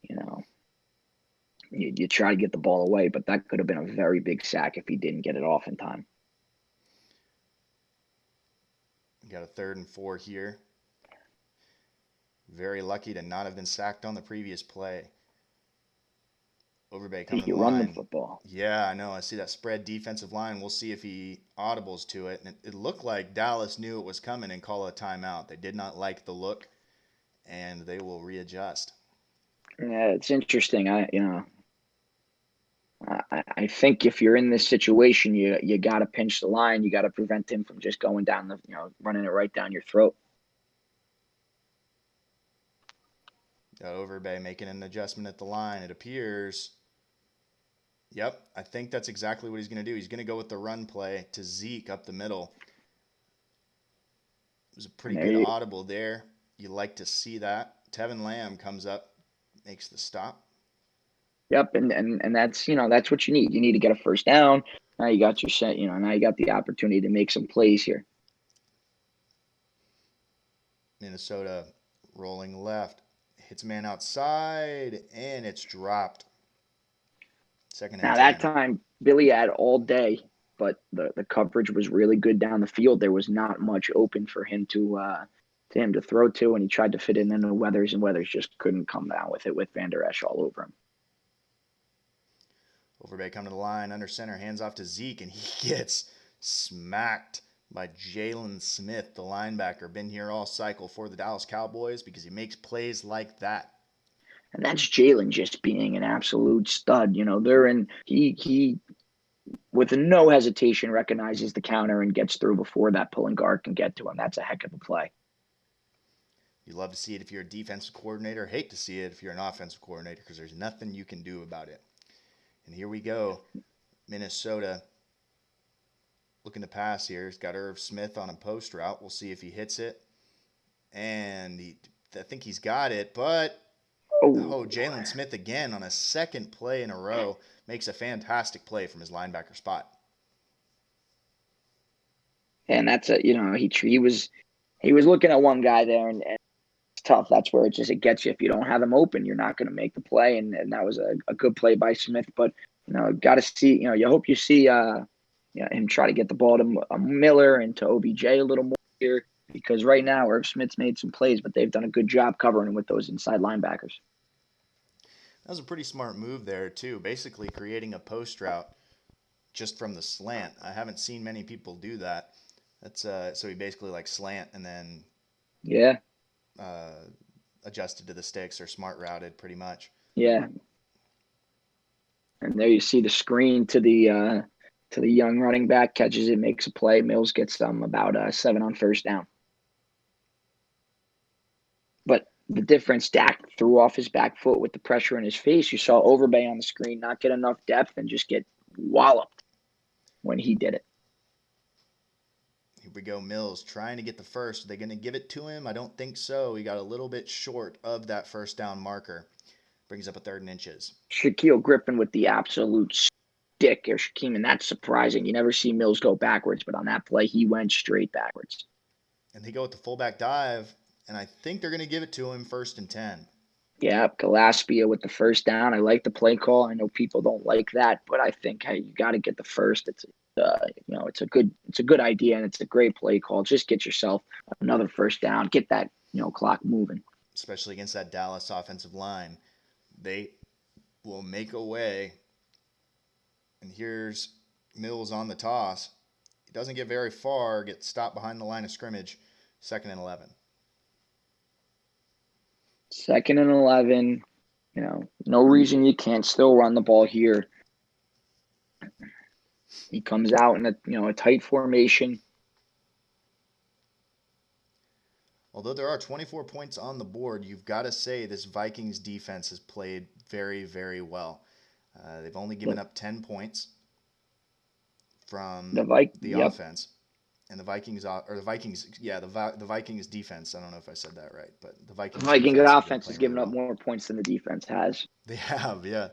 you know you try to get the ball away, but that could have been a very big sack if he didn't get it off in time. Got a 3rd and 4 here. Very lucky to not have been sacked on the previous play. Overbay coming You run the line. football. Yeah, I know. I see that spread defensive line. We'll see if he audibles to it. And it looked like Dallas knew it was coming and called a timeout. They did not like the look, and they will readjust. Yeah, it's interesting. I think if you're in this situation, you got to pinch the line. You got to prevent him from just going down running it right down your throat. Overbay making an adjustment at the line. It appears. Yep, I think that's exactly what he's going to do. He's going to go with the run play to Zeke up the middle. It was a And pretty there good you, audible there. You like to see that. Tevin Lamb comes up, makes the stop. yep, and that's that's what you need. You need to get a first down. Now you got your set. Now you got the opportunity to make some plays here. Minnesota rolling left. Hits a man outside, and it's dropped. Second and Now that 10. time Billy had all day, but the coverage was really good down the field. There was not much open for him to throw to, and he tried to fit in into Weathers, and Weathers just couldn't come down with it with Van Der Esch all over him. Overbay coming to the line, under center, hands off to Zeke, and he gets smacked by Jalen Smith, the linebacker. Been here all cycle for the Dallas Cowboys because he makes plays like that. And that's Jalen just being an absolute stud. They're in he with no hesitation recognizes the counter and gets through before that pulling guard can get to him. That's a heck of a play. You love to see it if you're a defensive coordinator. Hate to see it if you're an offensive coordinator because there's nothing you can do about it. And here we go. Minnesota looking to pass here. He's got Irv Smith on a post route. We'll see if he hits it. And I think he's got it, but Jalen Smith again on a second play in a row makes a fantastic play from his linebacker spot. And that's he was looking at one guy there, and it's tough. That's where it gets you. If you don't have him open, you're not going to make the play. And that was a good play by Smith. But got to see. You hope you see him try to get the ball to Miller and to OBJ a little more here, because right now Irv Smith's made some plays, but they've done a good job covering him with those inside linebackers. That was a pretty smart move there too. Basically creating a post route just from the slant. I haven't seen many people do that. That's so he basically like slant and then Yeah. Adjusted to the sticks or smart routed pretty much. Yeah. And there you see the screen to the young running back, catches it, makes a play. Mills gets about 7 on first down. But the difference, Dak threw off his back foot with the pressure in his face. You saw Overbay on the screen not get enough depth and just get walloped when he did it. Here we go, Mills trying to get the first. Are they going to give it to him? I don't think so. He got a little bit short of that first down marker. Brings up a 3rd and inches. Shaquille Griffin with the absolute stick, or Shaquem, and that's surprising. You never see Mills go backwards, but on that play, he went straight backwards. And they go with the fullback dive, and I think they're going to give it to him 1st and 10. Yeah, Gillespie with the first down. I like the play call. I know people don't like that, but I think you got to get the first. It's it's a good idea, and it's a great play call. Just get yourself another first down. Get that clock moving. Especially against that Dallas offensive line, they will make a way. And here's Mills on the toss. He doesn't get very far. Gets stopped behind the line of scrimmage. 2nd and 11. 2nd and 11. No reason you can't still run the ball here. He comes out in a tight formation. Although there are 24 points on the board, you've got to say this Vikings defense has played very, very well. They've only given up 10 points from the offense. And the Vikings defense. I don't know if I said that right, but the Vikings offense has given up more points than the defense has. They have, yeah.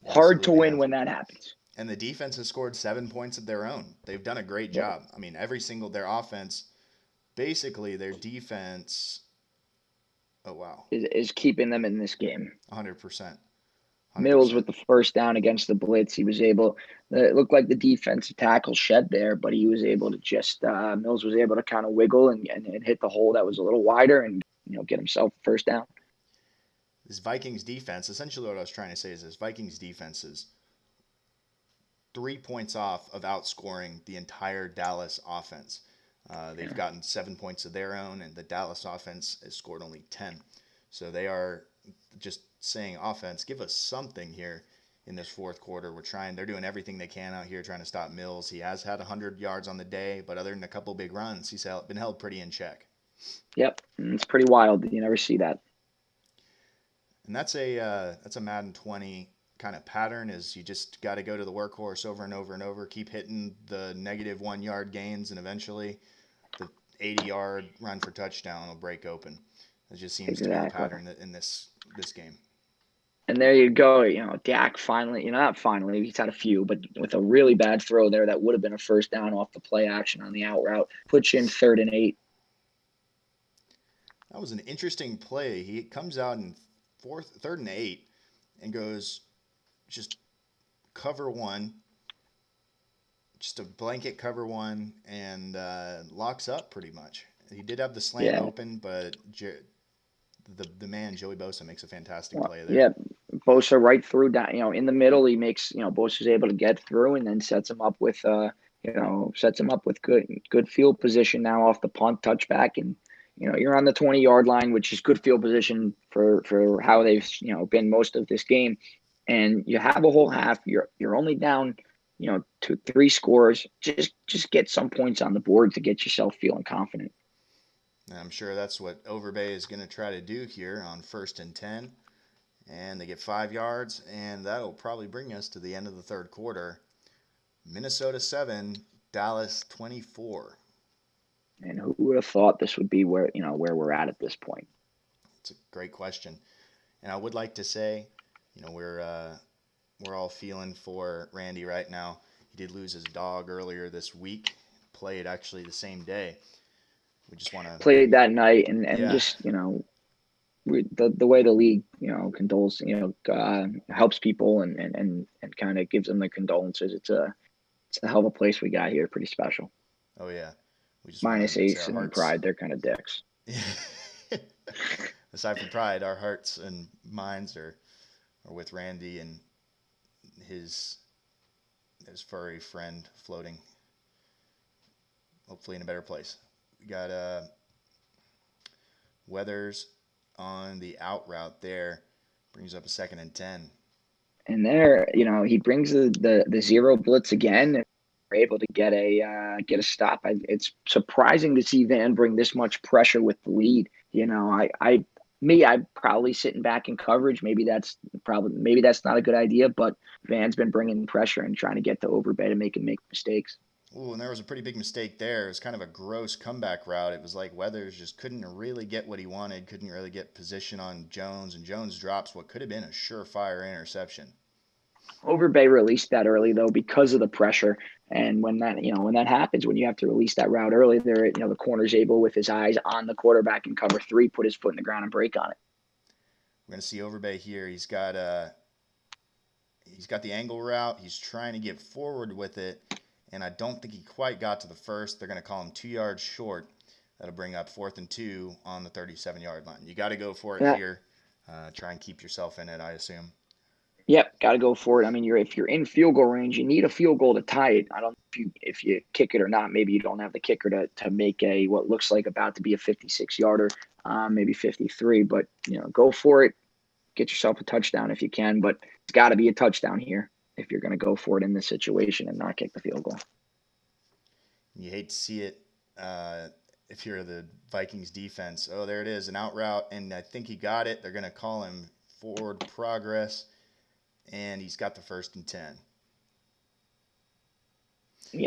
Hard to win when that happens. And the defense has scored 7 points of their own. They've done a great job. I mean, their offense, basically their defense, is keeping them in this game. 100%. Mills with the first down against the blitz. He was able. It looked like the defensive tackle shed there, but he was able to just Mills was able to kind of wiggle and hit the hole that was a little wider and get himself first down. This Vikings defense, essentially what I was trying to say is this Vikings defense is 3 points off of outscoring the entire Dallas offense. They've gotten 7 points of their own, and the Dallas offense has scored only 10. So they are just saying, offense, give us something here in this 4th quarter. They're doing everything they can out here trying to stop Mills. He has had 100 yards on the day, but other than a couple big runs, he's been held pretty in check. Yep, it's pretty wild. You never see that. And that's a Madden 20 kind of pattern, is you just got to go to the workhorse over and over and over, keep hitting the -1 yard gains, and eventually the 80-yard run for touchdown will break open. It just seems to be the Exactly. pattern in this game. And there you go. Dak finally, not finally, he's had a few, but with a really bad throw there that would have been a first down off the play action on the out route, puts you in 3rd and 8. That was an interesting play. He comes out in 3rd and 8, and goes just cover one, just a blanket cover one, and locks up pretty much. He did have the slant Yeah. open, but the man Joey Bosa makes a fantastic Well, play there. yeah. Bosa right through down, in the middle. He makes, Bosa's able to get through and then sets him up with, good field position now off the punt touchback. And, you're on the 20-yard line, which is good field position for how they've, been most of this game. And you have a whole half. You're only down, 2, 3 scores. Just get some points on the board to get yourself feeling confident. And I'm sure that's what Overbay is going to try to do here on 1st and 10. And they get 5 yards, and that'll probably bring us to the end of the third quarter. Minnesota 7, Dallas 24. And who would have thought this would be where we're at this point? It's a great question. And I would like to say, we're all feeling for Randy right now. He did lose his dog earlier this week. Played actually the same day. We just want to Played that night and yeah. just the way the league condoles helps people and kind of gives them the condolences. It's a hell of a place we got here. Pretty special. Oh yeah. We just want Minus to say Ace our and hearts. Pride, they're kind of dicks. Aside from Pride, our hearts and minds are with Randy and his furry friend floating, hopefully in a better place. We got Weathers on the out route there, brings up a 2nd and 10. And there, he brings the zero blitz again. And we're able to get a stop. It's surprising to see Van bring this much pressure with the lead. I'm probably sitting back in coverage. Maybe that's not a good idea. But Van's been bringing pressure and trying to get to Overbay to make him make mistakes. Ooh, and there was a pretty big mistake there. It was kind of a gross comeback route. It was like Weathers just couldn't really get what he wanted, couldn't really get position on Jones, and Jones drops what could have been a surefire interception. Overbay released that early though because of the pressure. And when that happens, when you have to release that route early, the corner's able with his eyes on the quarterback in cover 3, put his foot in the ground and break on it. We're going to see Overbay here. He's got the angle route. He's trying to get forward with it, and I don't think he quite got to the first. They're going to call him 2 yards short. That'll bring up 4th and 2 on the 37-yard line. You got to go for it here. Try and keep yourself in it, I assume. Yep, got to go for it. I mean, if you're in field goal range, you need a field goal to tie it. I don't know if you kick it or not. Maybe you don't have the kicker to make what looks like about to be a 56-yarder, maybe 53. But go for it. Get yourself a touchdown if you can. But it's got to be a touchdown here if you're going to go for it in this situation and not kick the field goal. You hate to see it if you're the Vikings defense. Oh, there it is, an out route, and I think he got it. They're going to call him forward progress. And he's got the 1st and 10.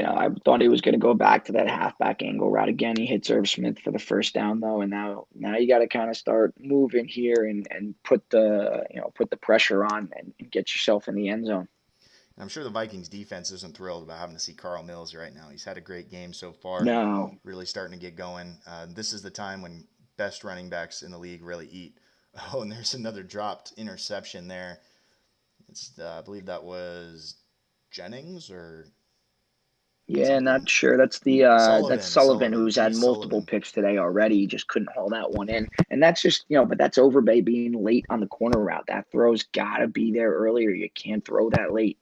I thought he was going to go back to that halfback angle route again. He hits Irv Smith for the first down though, and now you got to kind of start moving here and put the pressure on and get yourself in the end zone. And I'm sure the Vikings defense isn't thrilled about having to see Carl Mills right now. He's had a great game so far. No, really starting to get going. This is the time when best running backs in the league really eat. Oh, and there's another dropped interception there. I believe that was Jennings or yeah, something. not sure. That's Sullivan who's had multiple picks today already. He just couldn't hold that one in, and that's just but that's Overbay being late on the corner route. That throw's got to be there earlier. You can't throw that late.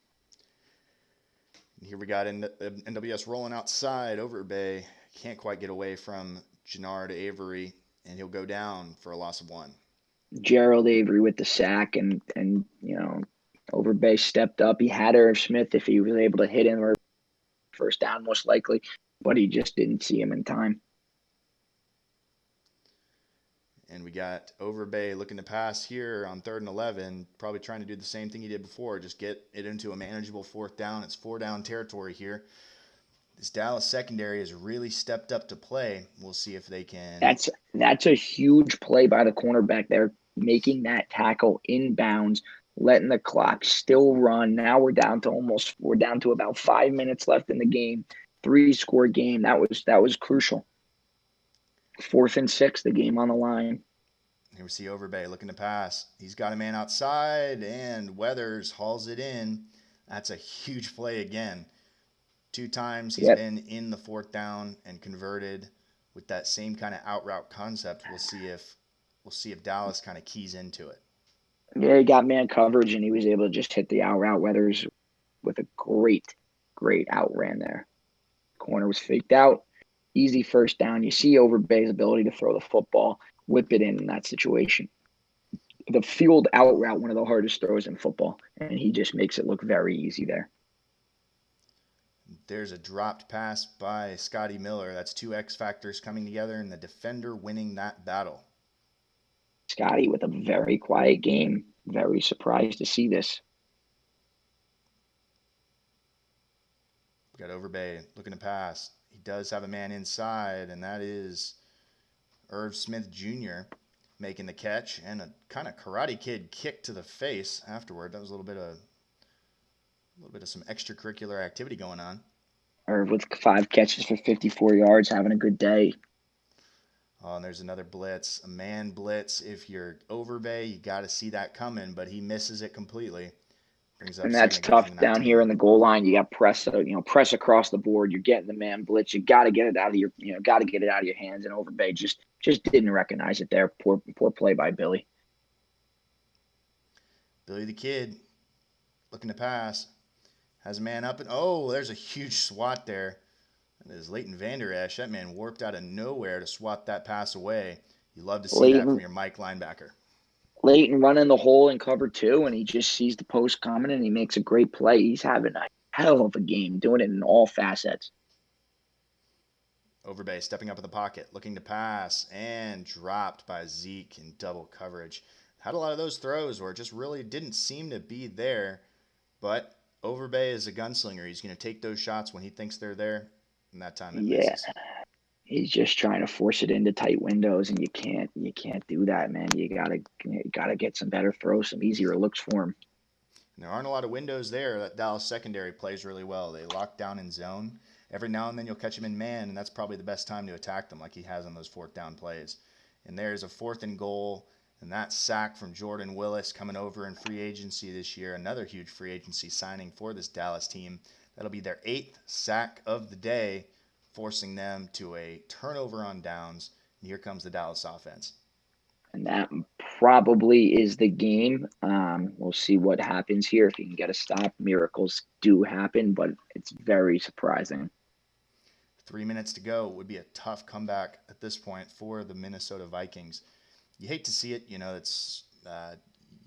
Here we got NWS rolling outside. Overbay can't quite get away from Jannard Avery, and he'll go down for a loss of 1. Gerald Avery with the sack, and Overbay stepped up. He had Irv Smith if he was able to hit him or first down most likely, but he just didn't see him in time. And we got Overbay looking to pass here on 3rd and 11, probably trying to do the same thing he did before, just get it into a manageable 4th down. It's 4 down territory here. This Dallas secondary has really stepped up to play. We'll see if they can. That's a huge play by the cornerback there, making that tackle inbounds, letting the clock still run. Now we're down to about 5 minutes left in the game. 3-score game. That was crucial. 4th and 6, the game on the line. Here we see Overbay looking to pass. He's got a man outside, and Weathers hauls it in. That's a huge play again. 2 times he's Yep. been in the 4th down and converted with that same kind of out route concept. We'll see if Dallas kind of keys into it. Yeah, he got man coverage and he was able to just hit the out route. Weathers with a great out ran there. Corner was faked out. Easy first down. You see Overbay's ability to throw the football, whip it in that situation. The field out route, one of the hardest throws in football, and he just makes it look very easy there. There's a dropped pass by Scotty Miller. That's 2 X factors coming together and the defender winning that battle. Scotty with a very quiet game. Very surprised to see this. We got Overbay looking to pass. He does have a man inside, and that is Irv Smith Jr. making the catch, and a kind of Karate Kid kick to the face afterward. That was a little bit of some extracurricular activity going on. Irv with 5 catches for 54 yards, having a good day. Oh, and there's another blitz, a man blitz. If you're Overbay, you got to see that coming, but he misses it completely. Brings up And that's second and goal tough from the down 19. here in the goal line. You got press across the board. You're getting the man blitz. You got to get it out of your hands. And Overbay just didn't recognize it there. Poor play by Billy. Billy the Kid looking to pass. Has a man up, and oh, there's a huge swat there. That is Leighton Vander Esch. That man warped out of nowhere to swat that pass away. You love to see that from your Mike linebacker. Leighton running the hole in cover 2, and he just sees the post coming, and he makes a great play. He's having a hell of a game, doing it in all facets. Overbay stepping up in the pocket, looking to pass, and dropped by Zeke in double coverage. Had a lot of those throws where it just really didn't seem to be there, but Overbay is a gunslinger. He's going to take those shots when he thinks they're there, and that time it misses. He's just trying to force it into tight windows, and you can't do that, man. You gotta get some better throws, some easier looks for him. And there aren't a lot of windows there. That Dallas secondary plays really well. They lock down in zone. Every now and then you'll catch him in man, and that's probably the best time to attack them, like he has on those 4th-down plays. And there's a 4th and goal, and that sack from Jordan Willis coming over in free agency this year. Another huge free agency signing for this Dallas team. That'll be their 8th sack of the day, forcing them to a turnover on downs. And here comes the Dallas offense. And that probably is the game. We'll see what happens here. If you can get a stop, miracles do happen, but it's very surprising. 3 minutes to go. It would be a tough comeback at this point for the Minnesota Vikings. You hate to see it. It's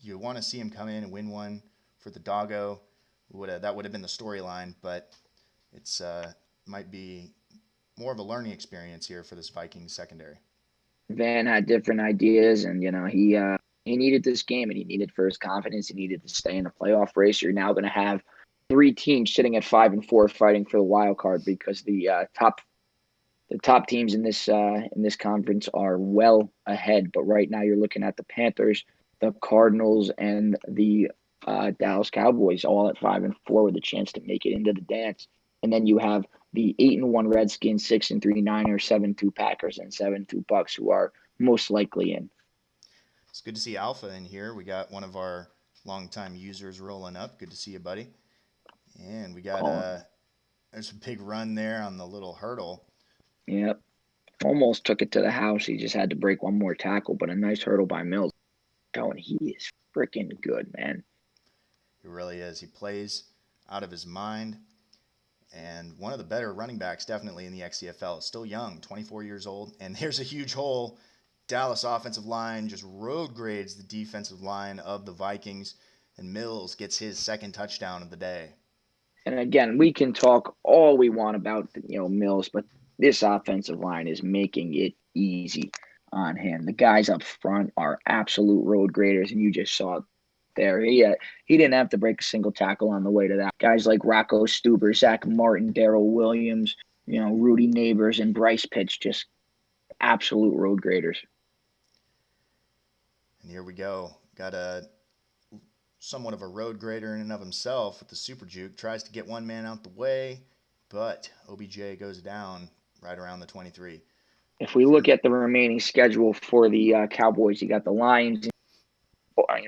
you want to see him come in and win one for the doggo. That would have been the storyline, but it's might be more of a learning experience here for this Vikings secondary. Van had different ideas, and he needed this game, and he needed for his confidence. He needed to stay in the playoff race. You're now going to have 3 teams sitting at 5-4 fighting for the wild card because the top teams in this conference are well ahead. But right now, you're looking at the Panthers, the Cardinals, and the Dallas Cowboys all at 5-4 with a chance to make it into the dance. And then you have the 8-1 Redskins, 6-3 Niners, 7-2 Packers, and 7-2 Bucks, who are most likely in. It's good to see Alpha in here. We got one of our longtime users rolling up. Good to see you, buddy. And we got there's a big run there on the little hurdle. Yep. Almost took it to the house. He just had to break one more tackle, but a nice hurdle by Mills. And he is freaking good, man. He really is. He plays out of his mind. And one of the better running backs, definitely in the XCFL. Still young, 24 years old. And there's a huge hole. Dallas offensive line just road grades the defensive line of the Vikings. And Mills gets his 2nd touchdown of the day. And again, we can talk all we want about Mills, but this offensive line is making it easy on him. The guys up front are absolute road graders, and you just saw there. He didn't have to break a single tackle on the way to that. Guys like Rocco Stuber, Zach Martin, Daryl Williams, Rudy Neighbors, and Bryce Pitts, just absolute road graders. And here we go. Got a somewhat of a road grader in and of himself with the Super Juke. Tries to get one man out the way, but OBJ goes down right around the 23. If we look at the remaining schedule for the Cowboys, you got the Lions.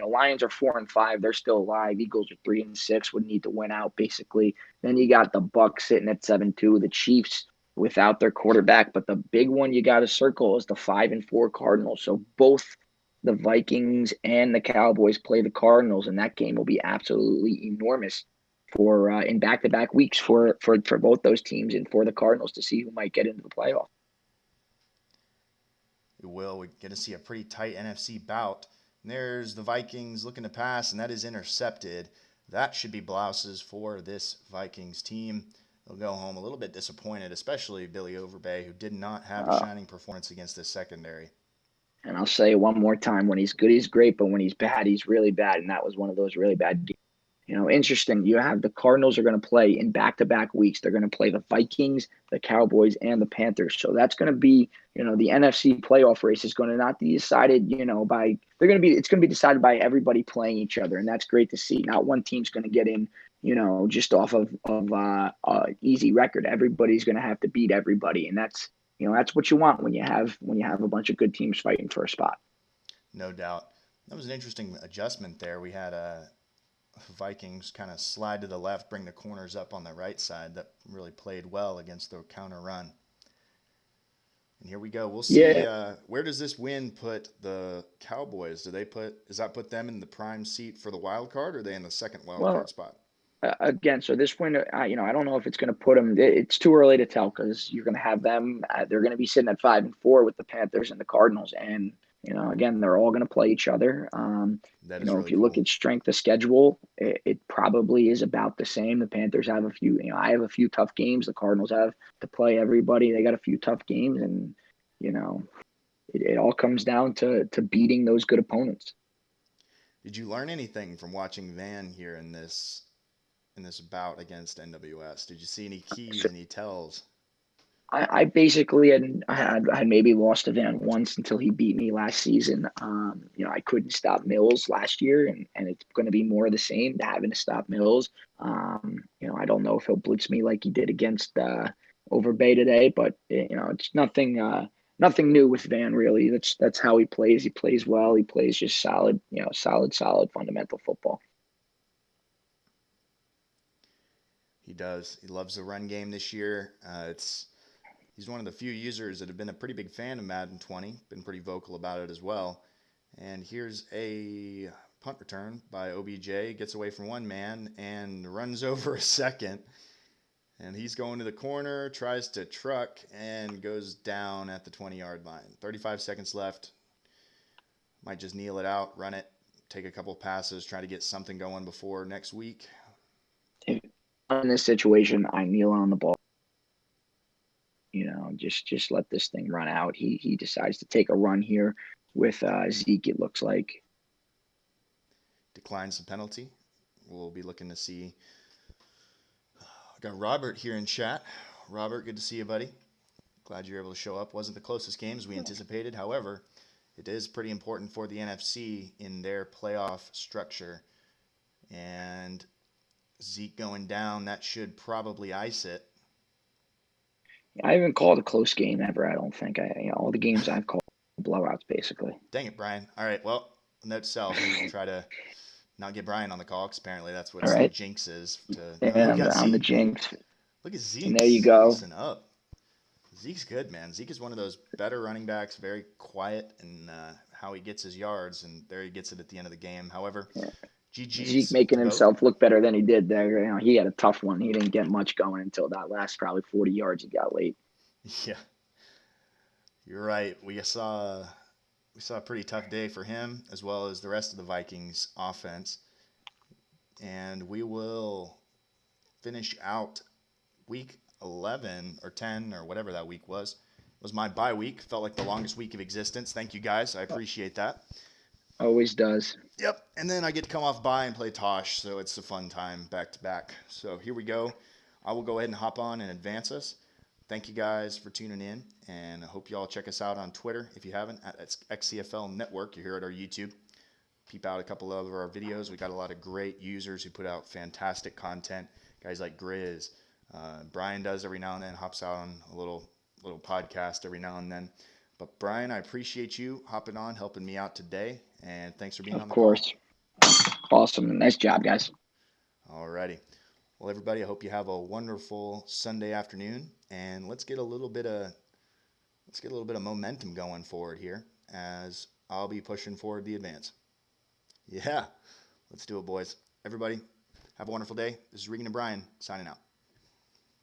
Lions are 4-5; they're still alive. Eagles are 3-6; would need to win out basically. Then you got the Bucks sitting at 7-2. The Chiefs without their quarterback, but the big one you got to circle is the 5-4 Cardinals. So both the Vikings and the Cowboys play the Cardinals, and that game will be absolutely enormous for in back-to-back weeks for both those teams and for the Cardinals to see who might get into the playoffs. We will. We get to see a pretty tight NFC bout. And there's the Vikings looking to pass, and that is intercepted. That should be blouses for this Vikings team. They'll go home a little bit disappointed, especially Billy Overbay, who did not have a shining performance against this secondary. And I'll say it one more time: when he's good, he's great, but when he's bad, he's really bad. And that was one of those really bad games. Interesting. You have the Cardinals are going to play in back-to-back weeks. They're going to play the Vikings, the Cowboys, and the Panthers. So that's going to be, the NFC playoff race is going to not be decided, by it's going to be decided by everybody playing each other, and that's great to see. Not one team's going to get in, just off of easy record. Everybody's going to have to beat everybody, and that's what you want when you have a bunch of good teams fighting for a spot. No doubt. That was an interesting adjustment there. We had Vikings kind of slide to the left, bring the corners up on the right side. That really played well against the counter run. And here we go. We'll see. Yeah. Where does this win put the Cowboys? Does that put them in the prime seat for the wild card, or are they in the second wild card spot? Again, so this win, I don't know if it's going to put them. It's too early to tell because you're going to have them. They're going to be sitting at 5-4 with the Panthers and the Cardinals, and again, they're all going to play each other. That is really if you cool. look at strength of schedule, it probably is about the same. The Panthers have a few. I have a few tough games. The Cardinals have to play everybody. They got a few tough games, and it all comes down to beating those good opponents. Did you learn anything from watching Van here in this bout against NWS? Did you see any keys, any tells? I basically had maybe lost to Van once until he beat me last season. I couldn't stop Mills last year, and it's going to be more of the same, having to stop Mills. I don't know if he'll blitz me like he did against Overbay today, but it's nothing new with Van really. That's how he plays. He plays well. He plays just solid, solid fundamental football. He does. He loves the run game this year. He's one of the few users that have been a pretty big fan of Madden 20, been pretty vocal about it as well. And here's a punt return by OBJ, gets away from one man and runs over a second. And he's going to the corner, tries to truck, and goes down at the 20-yard line. 35 seconds left. Might just kneel it out, run it, take a couple passes, try to get something going before next week. In this situation, I kneel on the ball. Just let this thing run out. He decides to take a run here with Zeke, it looks like. Declines the penalty. We'll be looking to see. Got Robert here in chat. Robert, good to see you, buddy. Glad you're able to show up. Wasn't the closest game as we anticipated. However, it is pretty important for the NFC in their playoff structure. And Zeke going down, that should probably ice it. I haven't called a close game ever, I don't think. All the games I've called blowouts, basically. Dang it, Brian. All right, well, note to self, we'll try to not get Brian on the call, because apparently that's what the jinx is. I'm the jinx. Look at Zeke. And there you go. Listen up. Zeke's good, man. Zeke is one of those better running backs, very quiet in how he gets his yards, and there he gets it at the end of the game. However, Zeke making himself look better than he did there. He had a tough one. He didn't get much going until that last probably 40 yards he got late. Yeah, you're right. We saw a pretty tough day for him as well as the rest of the Vikings offense. And we will finish out week 11 or 10 or whatever that week was. It was my bye week. Felt like the longest week of existence. Thank you guys. I appreciate that. Always does. Yep, and then I get to come off by and play Tosh, so it's a fun time back to back. So here we go. I will go ahead and hop on and advance us. Thank you guys for tuning in, and I hope you all check us out on Twitter if you haven't at XCFL Network. You're here at our YouTube. Peep out a couple of our videos. We got a lot of great users who put out fantastic content. Guys like Grizz, Brian does every now and then, hops out on a little podcast every now and then. But Brian, I appreciate you hopping on, helping me out today, and thanks for being Of on the call. course. Awesome. Nice job, guys. Alrighty. Well, everybody, I hope you have a wonderful Sunday afternoon, and let's get a little bit of momentum going forward here as I'll be pushing forward the advance. Yeah, let's do it, boys. Everybody, have a wonderful day. This is Regan and Brian signing out.